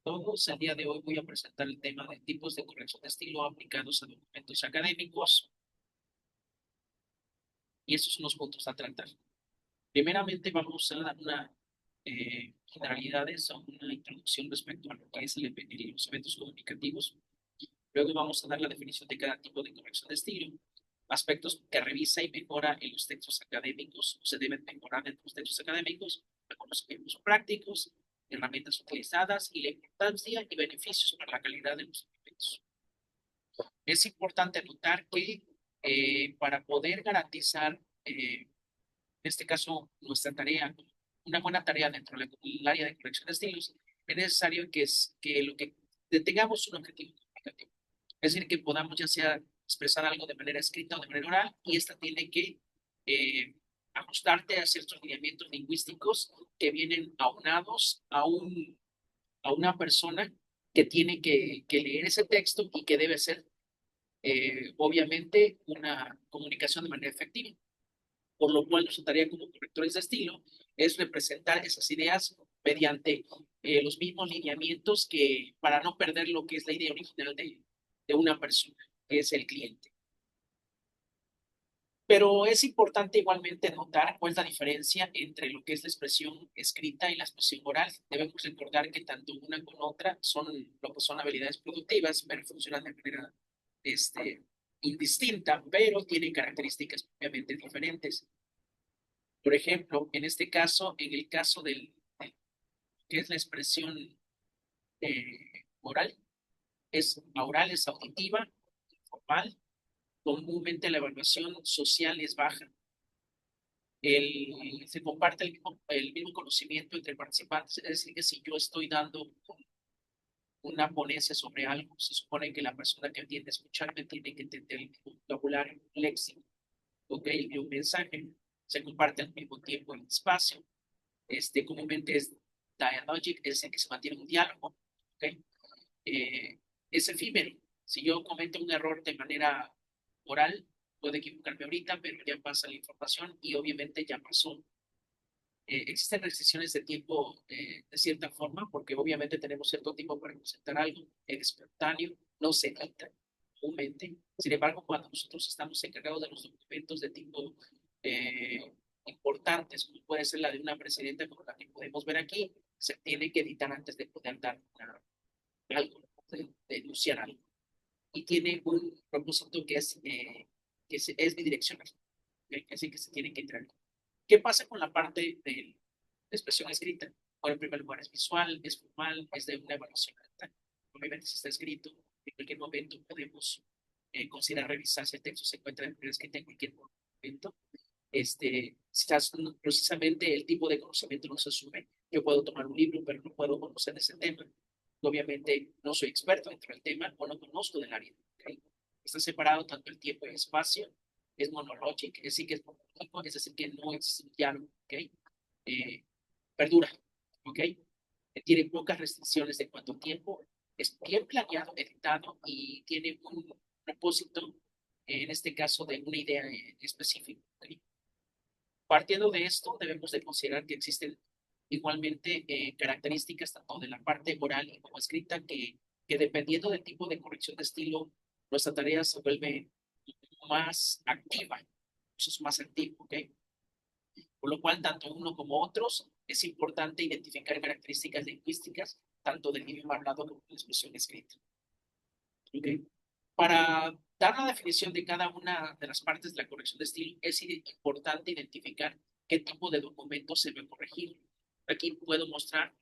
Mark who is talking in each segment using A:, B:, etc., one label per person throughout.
A: todos. El día de hoy voy a presentar el tema de tipos de corrección de estilo aplicados a documentos académicos y esos son los puntos a tratar. Primeramente vamos a dar una generalidades o una introducción respecto a lo que es los eventos comunicativos. Luego vamos a dar la definición de cada tipo de corrección de estilo, aspectos que revisa y mejora en los textos académicos o se deben mejorar en los textos académicos, algunos ejemplos prácticos, herramientas utilizadas y la importancia y beneficios para la calidad de los documentos. Es importante notar que para poder garantizar, en este caso, nuestra tarea, una buena tarea dentro del área de corrección de estilos, es necesario que lo que tengamos un objetivo comunicativo. Es decir, que podamos ya sea expresar algo de manera escrita o de manera oral, y esta tiene que eh, ajustarte a ciertos lineamientos lingüísticos que vienen aunados a una persona que tiene que leer ese texto y que debe ser obviamente una comunicación de manera efectiva, por lo cual nuestra tarea como correctores de estilo es representar esas ideas mediante los mismos lineamientos que para no perder lo que es la idea original de una persona, que es el cliente. Pero es importante igualmente notar cuál es la diferencia entre lo que es la expresión escrita y la expresión oral. Debemos recordar que tanto una como otra son lo que son habilidades productivas, pero funcionan de manera este, indistinta, pero tienen características obviamente diferentes. Por ejemplo, en este caso, en el caso de que es la expresión oral, es auditiva, formal, comúnmente la evaluación social es baja. Se comparte el mismo conocimiento entre participantes, es decir, que si yo estoy dando una ponencia sobre algo, se supone que la persona que atiende a escucharme tiene que entender el vocabulario, el léxico, ¿ok? Y un mensaje se comparte al mismo tiempo en el espacio. Comúnmente es dialogic, es decir, que se mantiene un diálogo, ¿ok? Es efímero. Si yo cometo un error de manera oral, puedo equivocarme ahorita, pero ya pasa la información y obviamente ya pasó. Existen restricciones de tiempo de cierta forma, porque obviamente tenemos cierto tiempo para presentar algo espontáneo, no se edita comúnmente. Sin embargo, cuando nosotros estamos encargados de los documentos de tipo importantes, como puede ser la de una presidenta como la que podemos ver aquí, se tiene que editar antes de poder dar algo, de denunciar algo. Y tiene un propósito es bidireccional, ¿okay? Así que se tiene que entrar. ¿Qué pasa con la parte de expresión escrita? Bueno, en primer lugar es visual, es formal, es de una evaluación alta. Obviamente si está escrito, en cualquier momento podemos considerar revisar si el texto se encuentra en escrito en cualquier momento. Si precisamente el tipo de conocimiento no se asume. Yo puedo tomar un libro, pero no puedo conocer ese tema. Obviamente no soy experto dentro del tema o no conozco del área. ¿Okay? Está separado tanto el tiempo y el espacio, es monológico, es decir, que es monológico, es decir, que no existe un diálogo, ¿okay? Perdura, ¿ok? Tiene pocas restricciones de cuánto tiempo, es bien planeado, editado y tiene un propósito, en este caso, de una idea específica. ¿Okay? Partiendo de esto, debemos de considerar que existen igualmente características tanto de la parte oral y como escrita que dependiendo del tipo de corrección de estilo, nuestra tarea se vuelve más activa, eso es más activo, ¿ok? Por lo cual, tanto uno como otros, es importante identificar características lingüísticas, tanto del idioma hablado como de la expresión escrita. ¿Okay? Para dar la definición de cada una de las partes de la corrección de estilo, es importante identificar qué tipo de documento se va a corregir. Aquí puedo mostrar,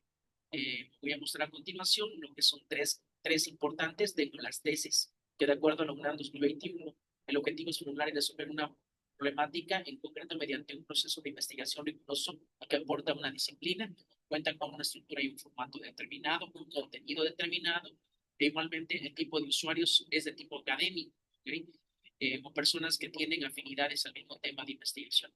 A: voy a mostrar a continuación lo que son tres importantes de las tesis, que de acuerdo a la UNAM 2021, el objetivo es formular y resolver una problemática en concreto mediante un proceso de investigación riguroso que aporta una disciplina, cuenta con una estructura y un formato determinado, un contenido determinado, e igualmente el tipo de usuarios es de tipo académico, ¿okay? O personas que tienen afinidades al mismo tema de investigación.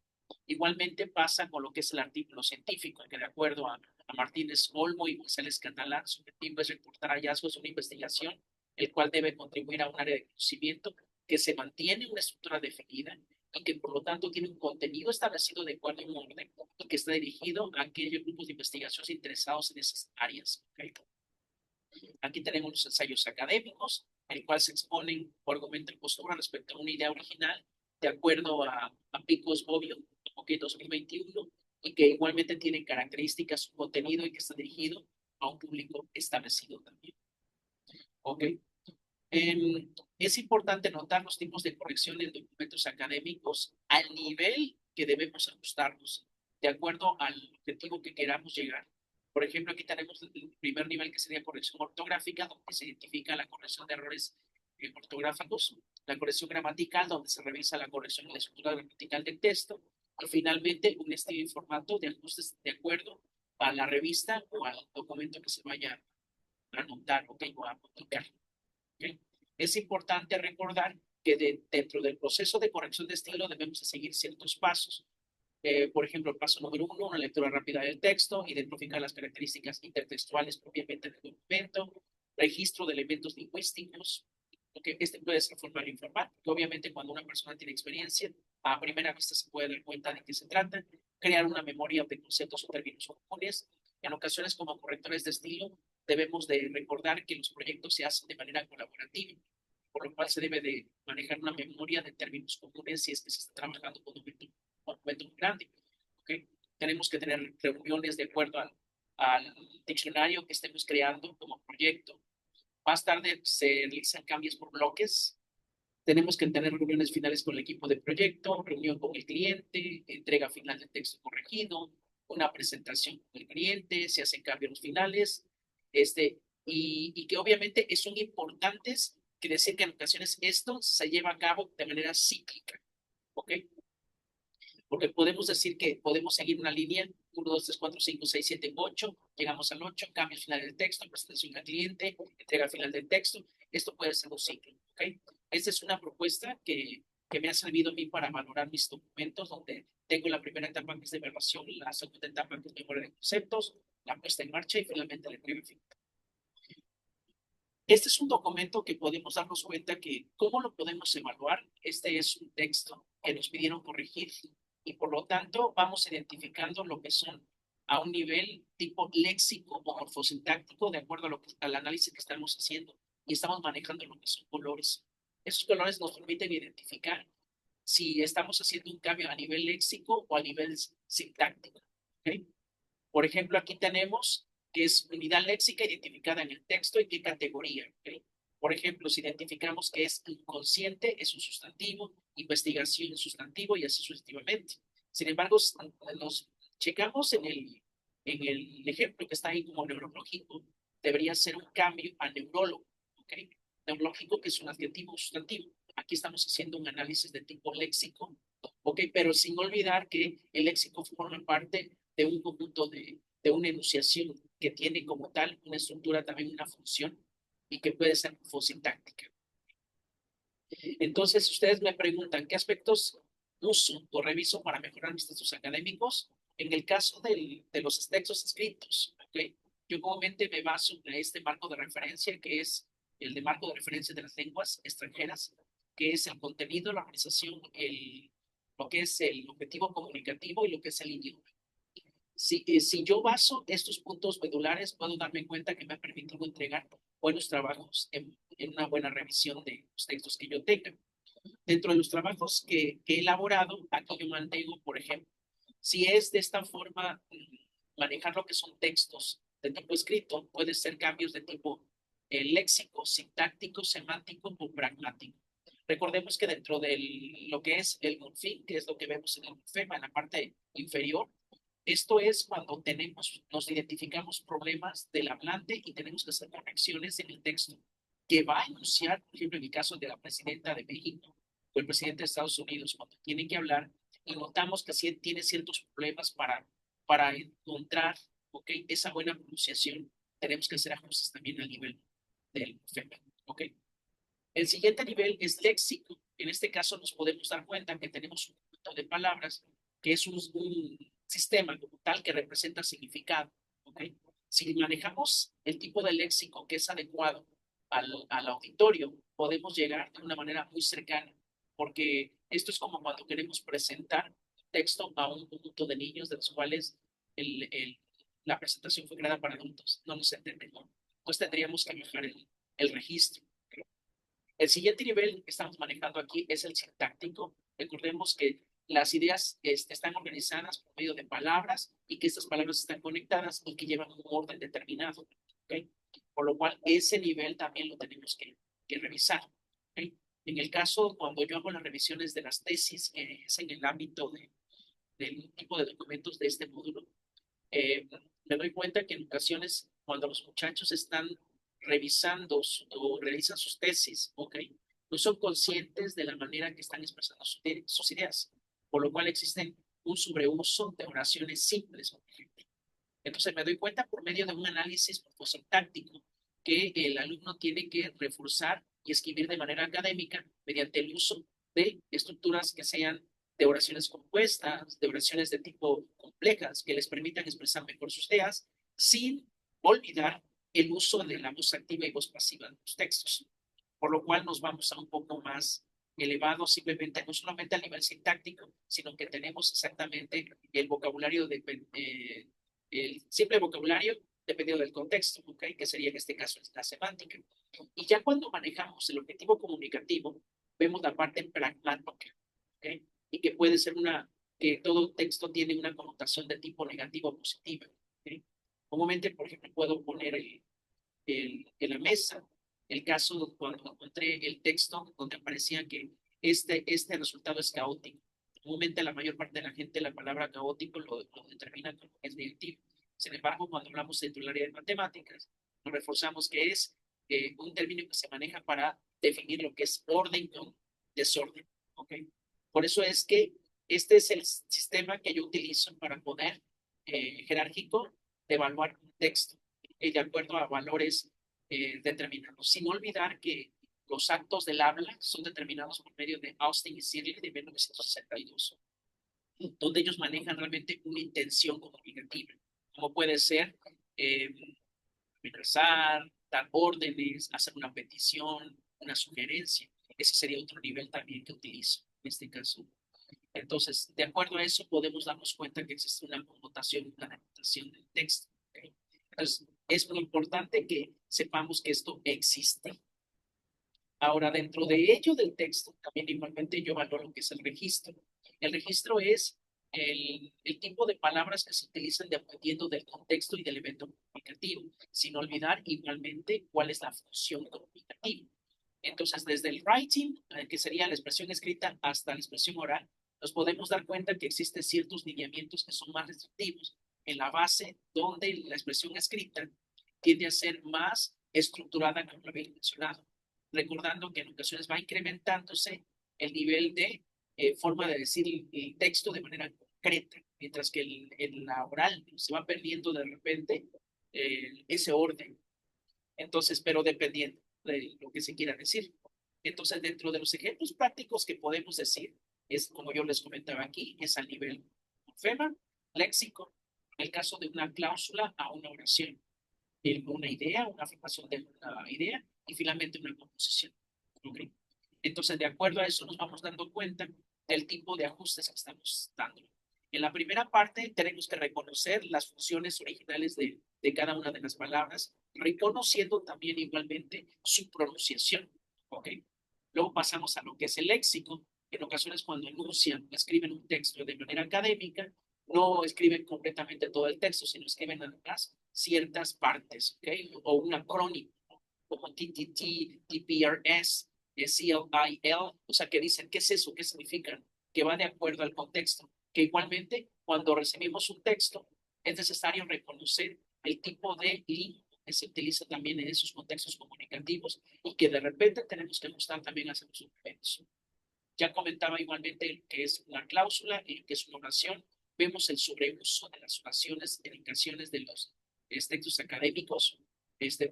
A: Igualmente pasa con lo que es el artículo científico, que de acuerdo a Martínez Olmo y González Catalán, su objetivo es reportar hallazgos de una investigación, el cual debe contribuir a un área de conocimiento que se mantiene una estructura definida y que por lo tanto tiene un contenido establecido de acuerdo a un orden y que está dirigido a aquellos grupos de investigación interesados en esas áreas. ¿Okay? Aquí tenemos los ensayos académicos, en el cual se exponen o argumentan postura respecto a una idea original, de acuerdo a Picos Bobbio, OK 2021, y que igualmente tienen características, su contenido y que está dirigido a un público establecido también. OK. Es importante notar los tipos de corrección en documentos académicos al nivel que debemos ajustarnos, de acuerdo al objetivo que queramos llegar. Por ejemplo, aquí tenemos el primer nivel, que sería corrección ortográfica, donde se identifica la corrección de errores ortográficos, la corrección gramatical, donde se revisa la corrección de la estructura gramatical del texto, y finalmente un estilo y formato de ajustes de acuerdo a la revista o al documento que se vaya a anotar, ¿ok? O a publicar. ¿Okay? Es importante recordar que dentro del proceso de corrección de estilo debemos de seguir ciertos pasos. Por ejemplo, el paso número 1, una lectura rápida del texto, identificar las características intertextuales propiamente del documento, registro de elementos lingüísticos, porque este puede ser formal o informal, que obviamente cuando una persona tiene experiencia, a primera vista se puede dar cuenta de qué se trata, crear una memoria de conceptos o términos comunes. En ocasiones, como correctores de estilo, debemos de recordar que los proyectos se hacen de manera colaborativa, por lo cual se debe de manejar una memoria de términos comunes si es que se está trabajando con un documento muy grande. ¿Okay? Tenemos que tener reuniones de acuerdo al diccionario que estemos creando como proyecto. Más tarde se realizan cambios por bloques. Tenemos que tener reuniones finales con el equipo de proyecto, reunión con el cliente, entrega final del texto corregido, una presentación con el cliente, se hacen cambios finales, y que obviamente son importantes, quiere decir que en ocasiones esto se lleva a cabo de manera cíclica, ¿ok? Porque podemos decir que podemos seguir una línea, 1, 2, 3, 4, 5, 6, 7, 8, llegamos al 8, cambios final del texto, presentación al cliente, entrega final del texto. Esto puede ser un ciclo, ¿ok? Esta es una propuesta que me ha servido a mí para valorar mis documentos, donde tengo la primera etapa, que es de evaluación, la segunda etapa, que es memoria de conceptos, la puesta en marcha y finalmente la entrega final. Este es un documento que podemos darnos cuenta que, ¿cómo lo podemos evaluar? Este es un texto que nos pidieron corregir y por lo tanto vamos identificando lo que son a un nivel tipo léxico o morfosintáctico de acuerdo al análisis que estamos haciendo y estamos manejando lo que son colores. Esos colores nos permiten identificar si estamos haciendo un cambio a nivel léxico o a nivel sintáctico. ¿Okay? Por ejemplo, aquí tenemos que es unidad léxica identificada en el texto y qué categoría. ¿Okay? Por ejemplo, si identificamos que es inconsciente, es un sustantivo, investigación es sustantivo y así sucesivamente. Sin embargo, nos checamos en el ejemplo que está ahí como neurológico, debería ser un cambio a neurólogo. ¿Okay? Neurológico, que es un adjetivo sustantivo. Aquí estamos haciendo un análisis de tipo léxico, ¿ok? Pero sin olvidar que el léxico forma parte de un conjunto de una enunciación que tiene como tal una estructura, también una función, y que puede ser sintáctica. Entonces, ustedes me preguntan, ¿qué aspectos uso o reviso para mejorar mis textos académicos? En el caso de los textos escritos, ¿okay? Yo comúnmente me baso en este marco de referencia, que es el de marco de referencia de las lenguas extranjeras, que es el contenido, la organización, lo que es el objetivo comunicativo y lo que es el idioma. Si yo baso estos puntos medulares, puedo darme cuenta que me ha permitido entregar buenos trabajos en una buena revisión de los textos que yo tenga. Dentro de los trabajos que he elaborado, aquí yo mantengo, por ejemplo, si es de esta forma, manejar lo que son textos de tipo escrito, puede ser cambios de tipo léxico, sintáctico, semántico o pragmático. Recordemos que dentro de lo que es el morfín, que es lo que vemos en el morfema, en la parte inferior, esto es cuando nos identificamos problemas del hablante y tenemos que hacer correcciones en el texto que va a enunciar, por ejemplo, en el caso de la presidenta de México o el presidente de Estados Unidos, cuando tienen que hablar y notamos que sí tiene ciertos problemas para encontrar, ¿okay? Esa buena pronunciación, tenemos que hacer ajustes también a nivel del FEMA, ¿ok? El siguiente nivel es léxico. En este caso nos podemos dar cuenta que tenemos un conjunto de palabras que es un sistema como tal que representa significado. ¿Okay? Si manejamos el tipo de léxico que es adecuado al auditorio, podemos llegar de una manera muy cercana, porque esto es como cuando queremos presentar texto a un conjunto de niños de los cuales el, el, la presentación fue creada para adultos. No nos entendemos. Entonces tendríamos que mejorar el registro. El siguiente nivel que estamos manejando aquí es el sintáctico. Recordemos que las ideas están organizadas por medio de palabras y que estas palabras están conectadas y que llevan un orden determinado. ¿Okay? Por lo cual, ese nivel también lo tenemos que revisar. ¿Okay? En el caso, cuando yo hago las revisiones de las tesis, es en el ámbito del tipo de documentos de este módulo, me doy cuenta que en ocasiones, cuando los muchachos están revisando o realizan sus tesis, ¿ok? No son conscientes de la manera que están expresando sus ideas, por lo cual existen un sobreuso de oraciones simples, por ejemplo. Entonces me doy cuenta por medio de un análisis táctico que el alumno tiene que reforzar y escribir de manera académica mediante el uso de estructuras que sean de oraciones compuestas, de oraciones de tipo complejas, que les permitan expresar mejor sus ideas, sin olvidar el uso de la voz activa y voz pasiva de los textos. Por lo cual nos vamos a un poco más elevado, simplemente no solamente a nivel sintáctico, sino que tenemos exactamente el vocabulario el simple vocabulario dependiendo del contexto, ¿okay? Que sería en este caso la semántica. Y ya cuando manejamos el objetivo comunicativo, vemos la parte pragmática, ¿okay? Y que puede ser que todo texto tiene una connotación de tipo negativo o positiva. ¿Okay? Comúnmente, por ejemplo, puedo poner en la mesa el caso cuando encontré el texto donde aparecía que este resultado es caótico. Comúnmente la mayor parte de la gente la palabra caótico lo determina como que es negativo. Sin embargo, cuando hablamos dentro del área de matemáticas, nos reforzamos que es un término que se maneja para definir lo que es orden con desorden. ¿Okay? Por eso es que este es el sistema que yo utilizo para poder jerárquico de evaluar un texto de acuerdo a valores determinados, sin olvidar que los actos del habla son determinados por medio de Austin y Searle de 1962, donde ellos manejan realmente una intención comunicativa, como puede ser amenazar, dar órdenes, hacer una petición, una sugerencia. Ese sería otro nivel también que utilizo en este caso. Entonces, de acuerdo a eso, podemos darnos cuenta que existe una connotación, una adaptación del texto. ¿Okay? Entonces, es muy importante que sepamos que esto existe. Ahora, dentro de ello del texto, también igualmente yo valoro lo que es el registro. El registro es el tipo de palabras que se utilizan dependiendo del contexto y del evento comunicativo, sin olvidar igualmente cuál es la función comunicativa. Entonces, desde el writing, que sería la expresión escrita, hasta la expresión oral, nos podemos dar cuenta que existen ciertos lineamientos que son más restrictivos en la base donde la expresión escrita tiende a ser más estructurada, como lo había mencionado, recordando que en ocasiones va incrementándose el nivel de forma de decir el texto de manera concreta, mientras que en la oral se va perdiendo de repente ese orden. Entonces, pero dependiendo de lo que se quiera decir. Entonces, dentro de los ejemplos prácticos que podemos decir, es como yo les comentaba aquí, es a nivel morfema, léxico, en el caso de una cláusula a una oración, una idea, una afirmación de una idea y finalmente una composición. ¿Okay? Entonces, de acuerdo a eso, nos vamos dando cuenta del tipo de ajustes que estamos dando. En la primera parte tenemos que reconocer las funciones originales de cada una de las palabras, reconociendo también igualmente su pronunciación. ¿Ok? Luego pasamos a lo que es el léxico. En ocasiones cuando enuncian, escriben un texto de manera académica, no escriben completamente todo el texto, sino escriben además ciertas partes, ¿ok? O un acrónimo, como TTT, TPRS, CLIL, o sea, que dicen, ¿qué es eso? ¿Qué significa? Que va de acuerdo al contexto. Que igualmente, cuando recibimos un texto, es necesario reconocer el tipo de línea que se utiliza también en esos contextos comunicativos y que de repente tenemos que mostrar también hacia los suplementos. Ya comentaba igualmente que es una cláusula y que es una oración. Vemos el sobreuso de las oraciones en ocasiones de los textos académicos.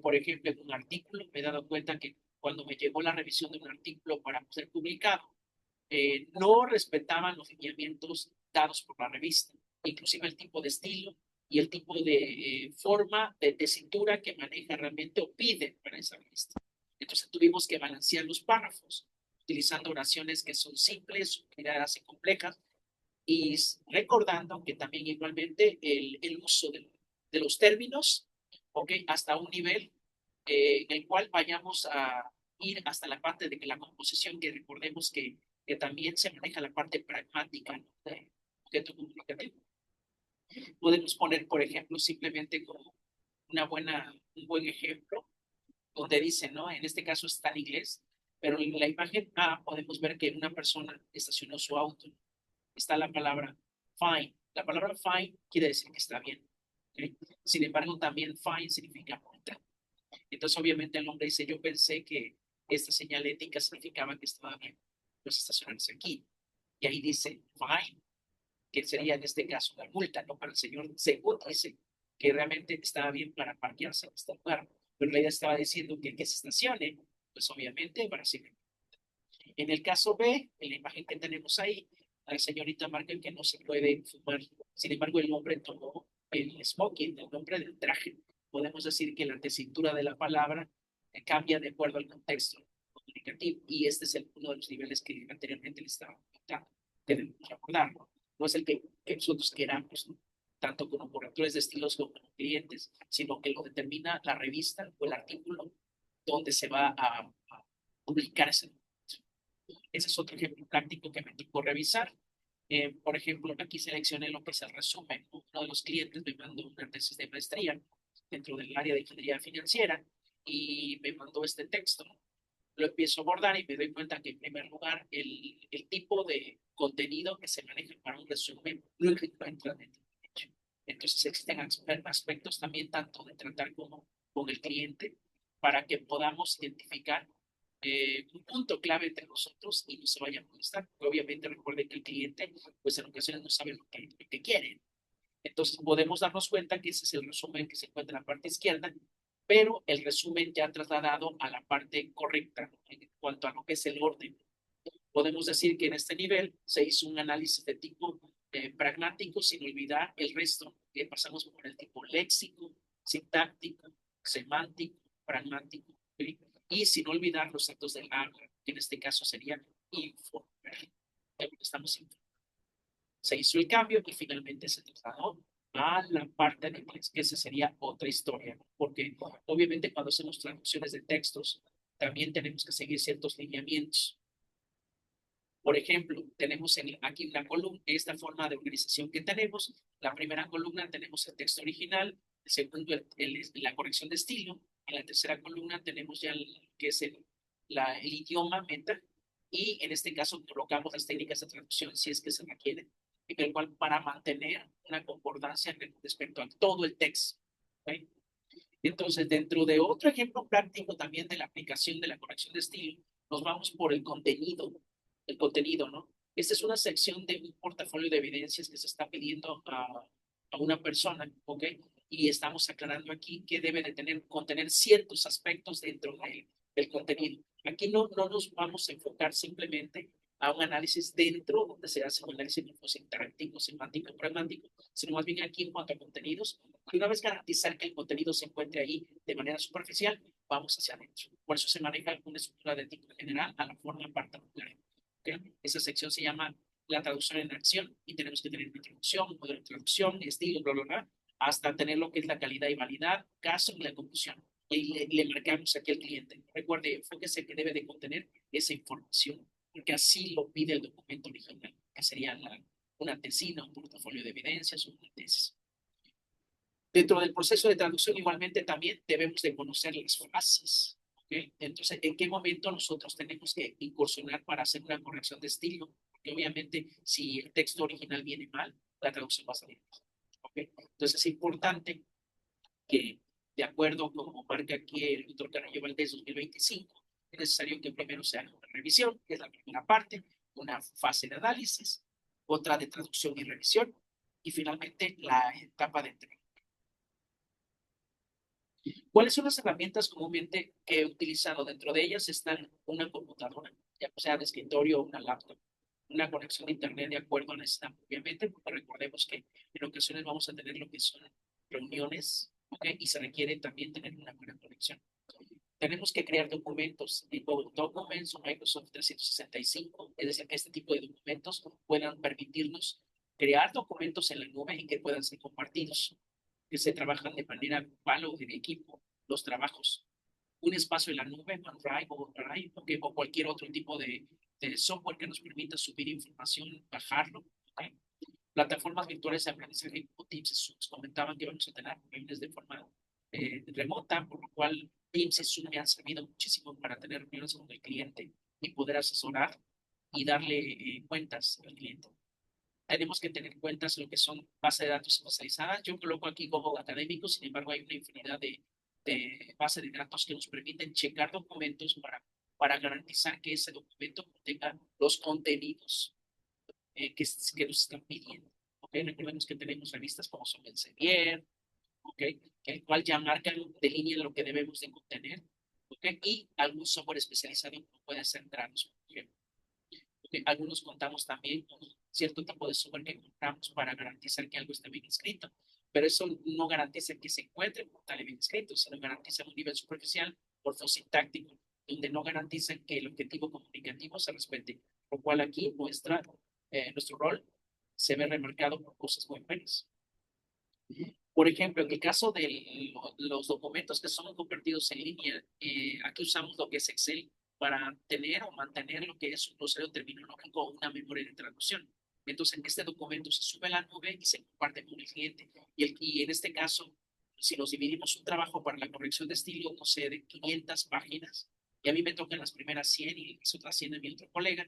A: Por ejemplo, en un artículo me he dado cuenta que cuando me llegó la revisión de un artículo para ser publicado, no respetaban los lineamientos dados por la revista, inclusive el tipo de estilo y el tipo de forma de tesitura que maneja realmente o pide para esa revista. Entonces tuvimos que balancear los párrafos utilizando oraciones que son simples, unidades y complejas, y recordando que también igualmente el uso de los términos, ¿ok? Hasta un nivel en el cual vayamos a ir hasta la parte de que la composición, que recordemos que también se maneja la parte pragmática, ¿no? De objeto comunicativo. Podemos poner, por ejemplo, simplemente como un buen ejemplo, donde dice, ¿no? En este caso está en inglés, pero en la imagen A podemos ver que una persona estacionó su auto. Está la palabra fine. La palabra fine quiere decir que está bien. ¿Okay? Sin embargo, también fine significa bonita. Entonces, obviamente, el hombre dice, yo pensé que esta señal ética significaba que estaba bien. Pues estacionarse aquí. Y ahí dice fine, que sería en este caso la multa, ¿no? Para el señor según dice que realmente estaba bien para parquearse en este lugar. Pero en realidad estaba diciendo que se estacione, pues obviamente Brasil. En el caso B, en la imagen que tenemos ahí, la señorita marca que no se puede fumar. Sin embargo, el hombre tomó el smoking, el nombre del traje. Podemos decir que la tesitura de la palabra cambia de acuerdo al contexto comunicativo. Y este es uno de los niveles que anteriormente le estaba comentando. Debemos abordarlo. No es el que nosotros queramos, ¿no? Tanto como por autores de estilos como como clientes, sino que lo determina la revista o el artículo donde se va a publicar ese. Ese es otro ejemplo práctico que me tocó revisar. Por ejemplo, aquí seleccioné lo que es el resumen. Uno de los clientes me mandó una tesis de maestría dentro del área de ingeniería financiera y me mandó este texto. Lo empiezo a abordar y me doy cuenta que, en primer lugar, el tipo de contenido que se maneja para un resumen no se encuentra dentro de hecho. Entonces, existen aspectos también tanto de tratar como con el cliente para que podamos identificar un punto clave entre nosotros y no se vaya a molestar. Obviamente, recuerden que el cliente, pues en ocasiones no sabe lo que quiere. Entonces, podemos darnos cuenta que ese es el resumen que se encuentra en la parte izquierda, pero el resumen ya trasladado a la parte correcta en cuanto a lo que es el orden. Podemos decir que en este nivel se hizo un análisis de tipo pragmático sin olvidar el resto, que pasamos por el tipo léxico, sintáctico, semántico, pragmático, ¿sí? Y sin olvidar los actos del habla, que en este caso serían informar. Estamos informando. Se hizo el cambio y finalmente se trasladó a la parte de inglés, que esa sería otra historia, porque obviamente cuando hacemos traducciones de textos, también tenemos que seguir ciertos lineamientos. Por ejemplo, tenemos aquí una columna, esta forma de organización que tenemos. La primera columna tenemos el texto original, el segundo la corrección de estilo, en la tercera columna tenemos ya que es el idioma meta, y en este caso colocamos las técnicas de traducción si es que se requiere, en el cual para mantener una concordancia respecto a todo el texto. ¿Okay? Entonces, dentro de otro ejemplo práctico también de la aplicación de la corrección de estilo, nos vamos por el contenido, ¿no? Esta es una sección de un portafolio de evidencias que se está pidiendo a una persona, ¿ok? Y estamos aclarando aquí que debe de contener ciertos aspectos dentro del contenido. Aquí no nos vamos a enfocar simplemente a un análisis dentro, donde se hace un análisis interactivo, semántico, pragmático, sino más bien aquí en cuanto a contenidos. Y una vez garantizar que el contenido se encuentre ahí de manera superficial, vamos hacia adentro. Por eso se maneja una estructura de tipo general a la forma particular. ¿Okay? Esa sección se llama la traducción en acción y tenemos que tener una introducción, modelo de traducción, estilo, bla, bla, bla, hasta tener lo que es la calidad y validad, caso y la conclusión. Y le marcamos aquí al cliente. Recuerde, enfóquese que debe de contener esa información, porque así lo pide el documento original, que sería una tesina, un portafolio de evidencias o una tesis. Dentro del proceso de traducción, igualmente, también debemos de conocer las frases. ¿Okay? Entonces, ¿en qué momento nosotros tenemos que incursionar para hacer una corrección de estilo? Porque obviamente, si el texto original viene mal, la traducción va a salir mal. ¿Okay? Entonces, es importante que, de acuerdo como marca aquí el doctor Carrillo Valdés 2025, es necesario que primero se haga una revisión, que es la primera parte, una fase de análisis, otra de traducción y revisión, y finalmente la etapa de entrega. ¿Cuáles son las herramientas comúnmente que he utilizado? Dentro de ellas están una computadora, ya sea de escritorio o una laptop, una conexión de internet de acuerdo a la necesidad, obviamente, porque recordemos que en ocasiones vamos a tener lo que son reuniones, ¿okay? Y se requiere también tener una buena conexión. Tenemos que crear documentos tipo Documents o Microsoft 365, es decir, que este tipo de documentos puedan permitirnos crear documentos en la nube y que puedan ser compartidos, que se trabajan de manera grupal o en equipo, los trabajos. un espacio en la nube, OneDrive o Drive, o cualquier otro tipo de software que nos permita subir información, bajarlo. ¿Okay? Plataformas virtuales de aprendizaje como Teams y Zoom comentaban que vamos a tener reuniones de forma remota, por lo cual Teams y Zoom me han servido muchísimo para tener reuniones con el cliente y poder asesorar y darle cuentas al cliente. Tenemos que tener en cuenta lo que son bases de datos especializadas. Yo coloco aquí como académico, sin embargo, hay una infinidad de bases de datos que nos permiten checar documentos para garantizar que ese documento contenga los contenidos que nos están pidiendo. ¿Okay? Recordemos que tenemos revistas como son el Elsevier, ¿okay? El cual ya marcan, delinean lo que debemos de contener, ¿okay? Y algún software especializado como puede ser Tranos, por ejemplo. Algunos contamos también con cierto tipo de software que compramos para garantizar que algo esté bien escrito, pero eso no garantiza que se encuentre como tal bien escrito, sino garantiza un nivel superficial, ortosintáctico, donde no garantiza que el objetivo comunicativo se respete, lo cual aquí nuestro rol se ve remarcado por cosas muy buenas. Por ejemplo, en el caso de los documentos que son convertidos en línea, aquí usamos lo que es Excel para tener o mantener lo que es un proceso terminológico o una memoria de traducción. Entonces, este documento se sube a la nube y se comparte con el cliente. Y en este caso, si nos dividimos un trabajo para la corrección de estilo, no sé, de 500 páginas, y a mí me tocan las primeras 100 y las otras 100 a mi otro colega,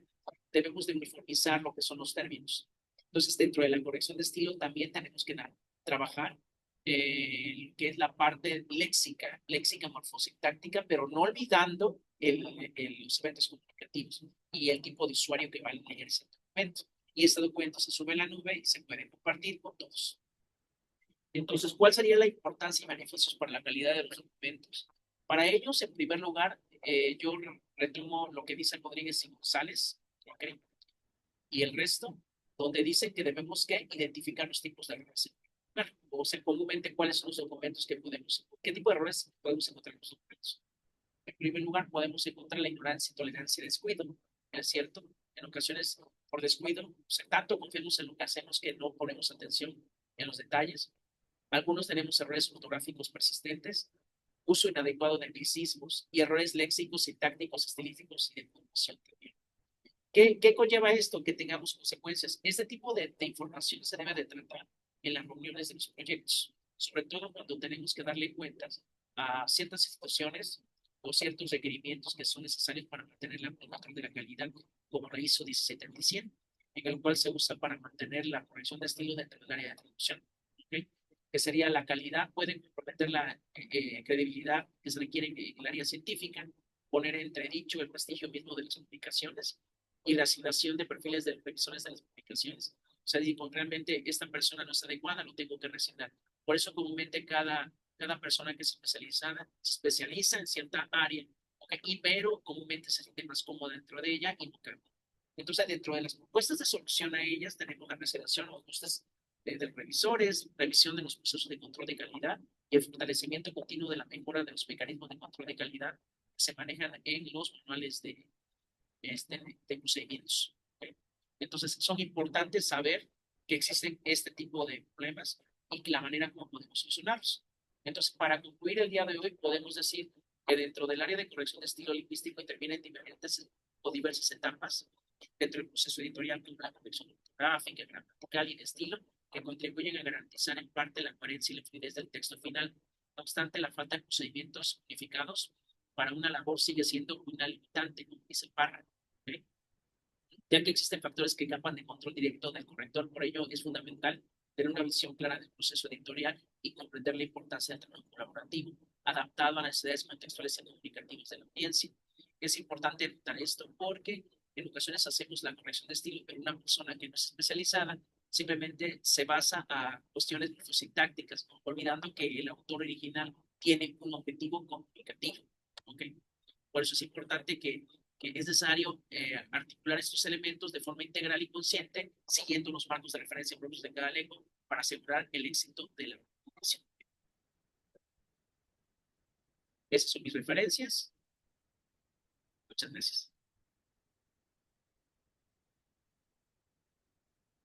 A: debemos de uniformizar lo que son los términos. Entonces, dentro de la corrección de estilo también tenemos que trabajar que es la parte léxica morfosintáctica, pero no olvidando los eventos comunicativos y el tipo de usuario que va a leer ese documento. Y ese documento se sube a la nube y se puede compartir con todos. Entonces, ¿cuál sería la importancia y beneficios para la calidad de los documentos? Para ellos, en primer lugar, yo retomo lo que dicen Rodríguez y González, ¿okay? Y el resto, donde dicen que debemos que identificar los tipos de errores. Claro, o sea, comúnmente cuáles son los documentos que qué tipo de errores podemos encontrar en los documentos. En primer lugar, podemos encontrar la ignorancia, intolerancia y descuido. Es cierto, en ocasiones por descuido, o sea, tanto confiamos en lo que hacemos que no ponemos atención en los detalles. Algunos tenemos errores ortográficos persistentes, uso inadecuado de anglicismos y errores léxicos, sintácticos, estilísticos y de puntuación también. ¿Qué conlleva esto? Que tengamos consecuencias. Este tipo de información se debe de tratar en las reuniones de los proyectos, sobre todo cuando tenemos que darle cuentas a ciertas situaciones o ciertos requerimientos que son necesarios para mantener la control de la calidad, como la ISO 16700, en el cual se usa para mantener la corrección de estilo dentro del área de traducción. ¿Okay? Que sería la calidad, puede comprometer la credibilidad que se requiere en el área científica, poner en entredicho el prestigio mismo de las publicaciones y la asignación de perfiles de revisores de las publicaciones. O sea, digo, realmente esta persona no es adecuada, lo tengo que resignar. Por eso comúnmente cada persona que es especializada se especializa en cierta área, ¿okay? Pero comúnmente se siente más cómodo dentro de ella y no cambia. Entonces, dentro de las propuestas de solución a ellas, tenemos la reservación o ajustes de revisores, revisión de los procesos de control de calidad y el fortalecimiento continuo de la mejora de los mecanismos de control de calidad que se manejan en los manuales de procedimientos. ¿Okay? Entonces, son importantes saber que existen este tipo de problemas y la manera como podemos solucionarlos. Entonces, para concluir el día de hoy, podemos decir que dentro del área de corrección de estilo lingüístico intervienen diferentes o diversas etapas dentro del proceso editorial, como la corrección ortográfica, gramatical y de estilo, que contribuyen a garantizar en parte la coherencia y la fluidez del texto final. No obstante, la falta de procedimientos unificados para una labor sigue siendo una limitante, como dice el párrafo, ¿okay? Ya que existen factores que escapan de control directo del corrector. Por ello, es fundamental tener una visión clara del proceso editorial y comprender la importancia del trabajo colaborativo, adaptado a las necesidades contextuales y comunicativas de la audiencia. Es importante notar esto porque en ocasiones hacemos la corrección de estilo, pero una persona que no es especializada simplemente se basa a cuestiones sintácticas, olvidando que el autor original tiene un objetivo comunicativo. ¿Okay? Por eso es importante que es necesario articular estos elementos de forma integral y consciente, siguiendo los marcos de referencia propios de cada lengua para asegurar el éxito de la comunicación. Esas son mis referencias. Muchas gracias.